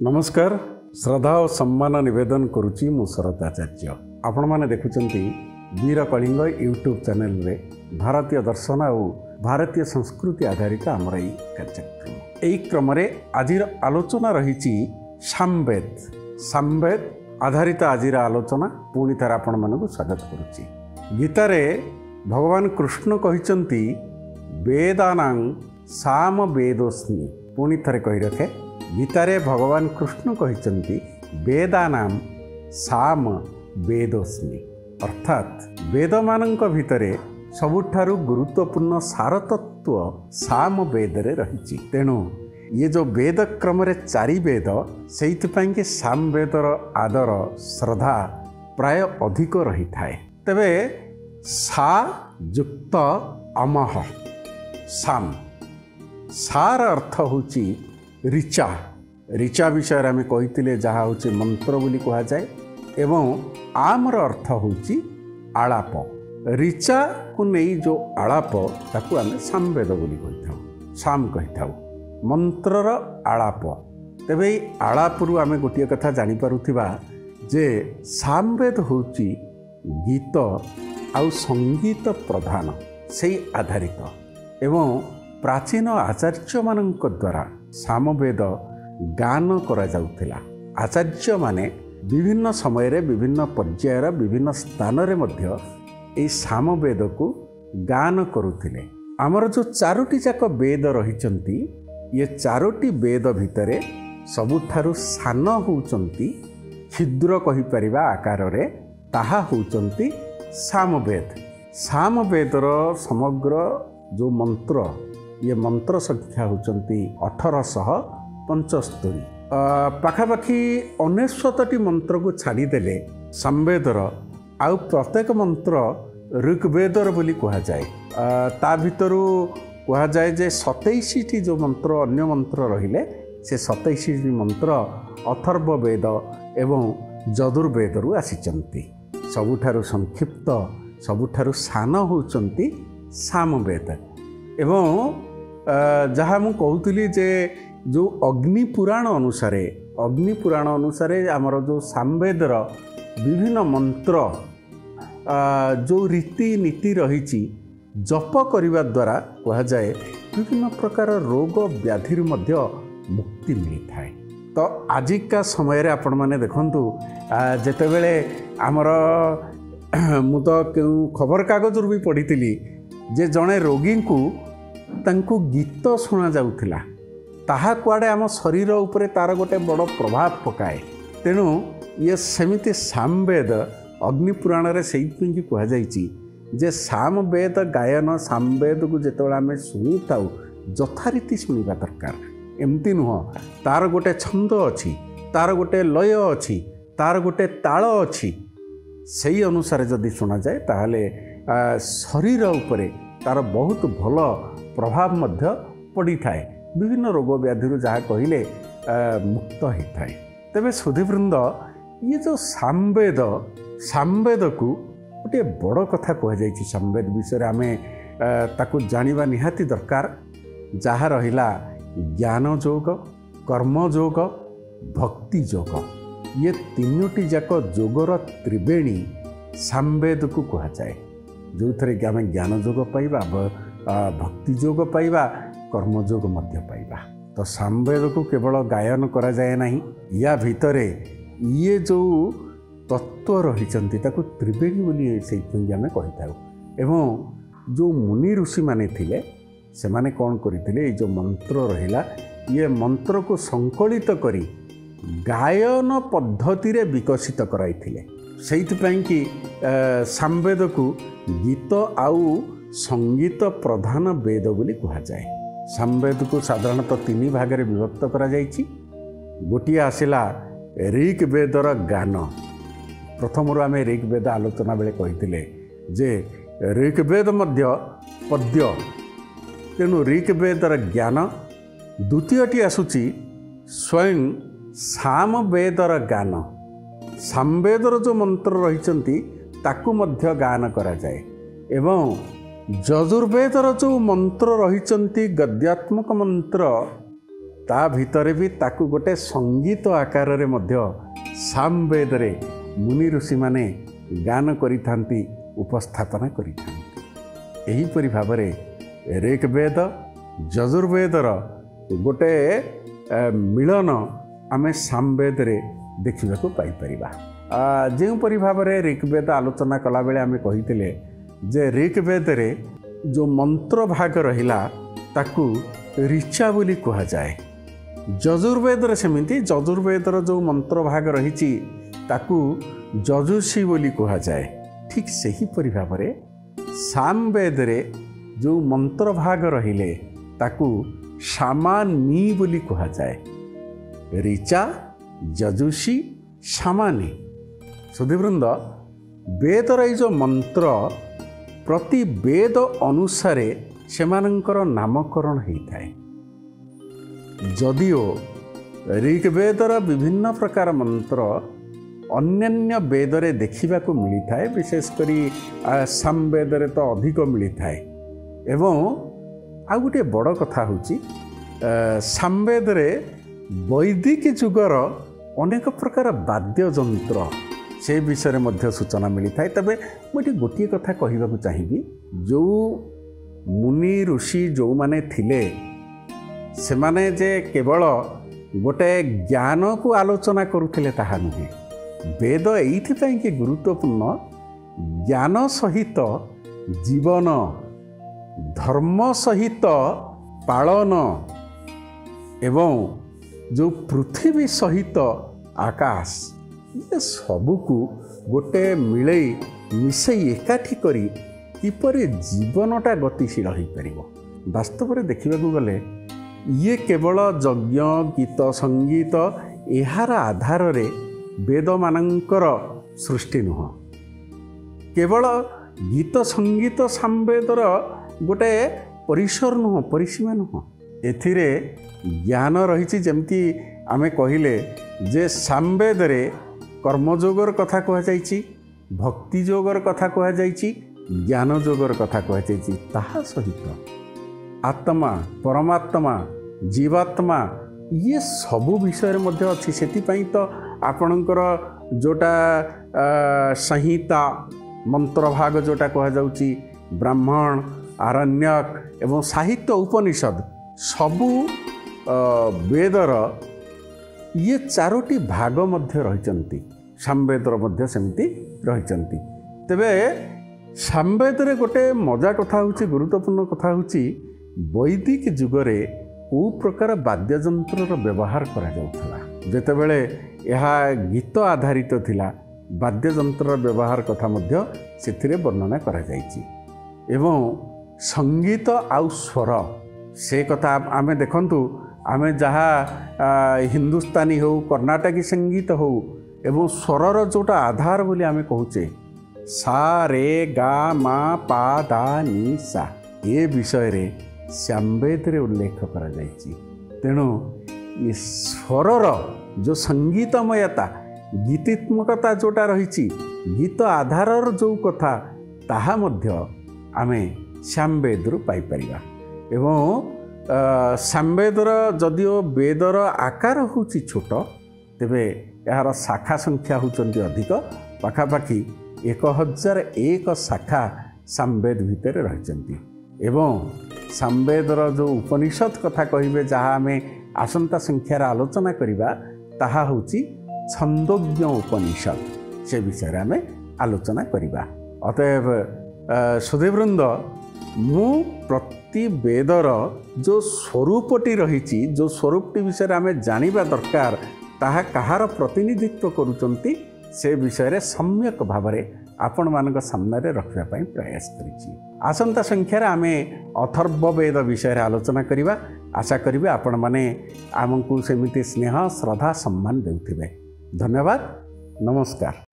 नमस्कार श्रद्धा और सम्मान निवेदन करुच्ची मु शरद आचार्य आपण मैंने देखुंत वीर कलिंग यूट्यूब चैनल रे भारतीय दर्शन और भारतीय संस्कृति आधारित आमर यही कार्यक्रम यही क्रम आज आलोचना रही सामवेद सामवेद आधारित आज आलोचना पुणी थर आपण मानक स्वागत करुच्ची। गीतारे भगवान कृष्ण कहते वेदानां साम वेदोस्मि पुणी थरे कही रखे गीतारे भगवान कृष्ण कहते वेदानां साम वेदोस्मि अर्थात वेद मानक भितरे सबुठारु गुरुत्वपूर्ण सारतत्व साम वेद रे रही। तेणु ये जो वेद क्रम रे चारि वेद से साम वेदर आदर श्रद्धा प्राय अधिक रही थाए। तेबे सा युक्त अमह साम सार अर्थ होची ऋचा ऋचा विषय आम कही जहाँ हूँ मंत्र बोली कह जाए एवं आमर अर्थ होची आलाप ऋचा को नहीं जो आलाप ताकू आम सामवेद बोली कही साम कही मंत्रर आलाप। तेबे आलापरू आम गोटे कथा जानीपारुथिबा जे सामवेद होची गीत आउ संगीत प्रधान से आधारित एवं प्राचीन आचार्य मानक द्वारा सामवेद गान करा जाउथिला। आचार्य माने विभिन्न समय रे विभिन्न पर्यायर विभिन्न स्थान रे मध्य ए सामवेद को गान करुथिले। आमर जो चारोटी जाक वेद रहिचंती ये चारोटी वेद भितरे सबुठारु सान होउचंती क्षुद्र कहि परिबा आकार रे ताहा होउचंती सामवेद। सामवेदर समग्र जो मंत्र ये मंत्र संख्या होचंती 1875 पाखापाखि 99टी मंत्र को छाड़ीदेले सामवेदर आउ प्रत्येक मंत्र ऋग्वेदर बोली कह जाए। ता भितरु कह जाए जे 27टी जो मंत्र अन्य मंत्र रहिले से 27टी मंत्र अथर्ववेद एवं यजुर्वेदरु आसीचंती। सबुठारु संक्षिप्त सबुठारु सान होचंती सामवेद एवं जहाँ मु कहूली जे जो अग्निपुराण अनुसार आमर जो सामवेदर विभिन्न मंत्र जो रीति नीति रही जप करने द्वारा कह जाए विभिन्न प्रकार रोग व्याधि मुक्ति मिलता है। तो आजिका समय आपण मैंने देखंतु जेतेबेले आमर मु तो खबर कागज भी पढ़ी जे जड़े रोगी को तांकु गीत शुणा जाउथिला ताहा कुआडे आम शरीर उपरे तार गोटे बड़ प्रभाव पकाए। तेणु ये सेमिति सामवेद अग्निपुराण रे सेइथिं कह जाइछि जे सामवेद गायन सामवेद को जेतेबेले आमे शुणी थाउ यथारीति शुणिबा दरकार। एमती नुह तार गोटे छंद अछि तार गोटे लय अछि तार गोटे ताल अछि सेही अनुसार जदि शुणा जाए ताहले शरीर उपरे तार बहुत भल प्रभाव मध्य पड़ी थाए विभिन्न रोग व्याधि जहाँ कहले मुक्त होता है। तेबे सुधीवृंद ये जो सामवेद को गोटे बड़ कथा कह जाइछि सामवेद विषय आम ताकू जानिबा निहाती दरकार। जहाँ रहिला ज्ञान योग कर्म योग भक्ति योग ये तीनोटी जाक जोगर त्रिवेणी सामवेद को कह जाए जो थे कि आम ज्ञान योग पाइबा भक्ति योग पाइबा कर्म योग मध्य पाइबा। तो सामवेद को केवल गायन करा जाए नहीं या भितरे ये जो तत्व रही ताकू त्रिवेणी बोली से आम कही एवं जो मुनि ऋषि माने थिले से माने कौन करथिले जो मंत्र रहिला ये मंत्र को संकलित करी गायन पद्धति रे विकसित कराइथिले। सेइथिपई कि सामवेद को गीत आउ संगीत प्रधान वेद बोली कह जाए। सामवेद को साधारणतः 3 भाग में विभक्त करा जाइछि। गोटिए आसिला ऋग्वेदर गान। प्रथम आम ऋग्वेद आलोचना बेले कही जे ऋग्वेद मध्य पद्य तेणु ऋग्वेदर ज्ञान। द्वितीयटी आसुची स्वयं सामवेदर गान। सामवेदर जो मंत्र रही ताकू मध्य गान करा जाए एवं यजुर्वेदर जो मंत्र रही गद्यात्मक मंत्र ता भितरे भी ताकू गोटे संगीत आकार रे मध्य सामवेद रे मुनि ऋषि माने गान करिथांती उपस्थापना करिथांती। एही परि भाबरे ऋग्वेद यजुर्वेदर गोटे मिलन आमे सामवेद रे देखिबाकू पाई परिबा। जो परि भाबरे ऋग्वेद आलोचना कला बेले आमे कहिथिले जे ऋग्वेद रे जो मंत्र भाग रहिला ताकू ऋचा बोली कहा जाए। यजुर्वेद सेमिति यजुर्वेदर जो मंत्र भाग रही ताकू यजुषी बोली कहा जाए। ठीक सही परि भाबरे सामवेद रे जो मंत्र भाग रहिले ताकू सामानी बोली कहा जाए। ऋचा यजुषी सामानी सुधीवृंद वेदर जो मंत्र प्रति वेद अनुसारे सेमानंकर नामकरण होता है। जदिओ ऋग्वेदर विभिन्न प्रकार मंत्र अन्यान्य वेदरे देखा मिलता है, विशेषकर सामवेदरे तो अधिक मिलता है। एवं आ गोटे बड़ कथा होची सामवेदरे वैदिक जुगर अनेक प्रकार वाद्य यंत्र से विषय में सूचना मिलता है। तबे मुझे गोटे कथा कहवाक चाहिए, जो मुनि ऋषि जो माने थिले से माने जे केवल गोटे ज्ञान को आलोचना करुथिले ताहा नुहे। वेद एइथिपाई कि गुरुत्वपूर्ण ज्ञान सहित जीवन धर्म सहित पालन एवं जो पृथ्वी सहित आकाश ये सबको गोटे मिले मिसई एकाठी करी किपरि जीवनटा गतिशील हो पार। वास्तव में देखा गले ये केवल यज्ञ गीत संगीत यार आधार रे वेद मानकर सृष्टि नुह। केवल गीत संगीत सामवेदर गोटे परिसर नुह, परिसीमा नुह। एथिरे ज्ञान रही जमती आमे कहिले जे सामवेद रे कर्मयोगर कथा कहुई, भक्ति योगर कथा कहुई, ज्ञान योगर कथा कहुई। ताहा सहित आत्मा परमात्मा जीवात्मा ये सबू विषय मध्य अच्छी। सेतिपाई तो आपणकर जोटा संहिता मंत्र भाग जोटा कहुची ब्राह्मण आरण्यक एवं साहित्य उपनिषद सबू वेदर ये चारोटी भाग मध्य रही। सामवेदर मध्य सेमती रही। तेबे सामवेद रे गोटे मजा कथा होची, गुरुत्वपूर्ण कथा होची वैदिक जुगरे को प्रकार वाद्ययंत्र व्यवहार करा जाउथला। जेतेबेले यह गीत आधारित थिला वाद्ययंत्र व्यवहार कथा मध्य सेथिरे वर्णना करा जाइछि। एवं संगीत आउ स्वर से कथा आमे देखंतु, आमे जहाँ हिंदुस्तानी हो कर्नाटकी संगीत हो एवं स्वरर जोटा आधार बोली आमे कहूचे सा रे गा मा पा दा नी सा, ये विषय रे सामवेद रे उल्लेख करा जाइछि। तेणु ये स्वरर जो संगीतमयता गीतात्मकता जोटा रही गीत आधारर जो कथा ताहा मध्य आमे सामवेद रु पाई परिबा। एवं सामवेदर जदिओ वेदर आकार होची छोट, तेबे यार शाखा संख्या होचंती अधिक। पाखापाखि 1001 शाखा सामवेद भितर रहिचंती। एवं सामवेदर जो उपनिषद कथा कहिबे जहाँ आमे आसंता संख्यार आलोचना करिबा ताहा होची छंदोज्ञ उपनिषद, से विषय आमे आलोचना करिबा। अतएव सुधीवृंद मु प्रति वेदर जो स्वरूपटी रही, जो स्वरूपटी विषय आमे जानिबा दरकार, ताहा कहार प्रतिनिधित्व करुचंती से विषय सम्यक भावरे आपण मानक सामने रखा प्रयास करिछि। आसंता संख्यार आमे अथर्ववेद विषय आलोचना करिबा। आशा करिबे आपण माने आमको सेमिति स्नेह श्रद्धा सम्मान देउथिबे। धन्यवाद, नमस्कार।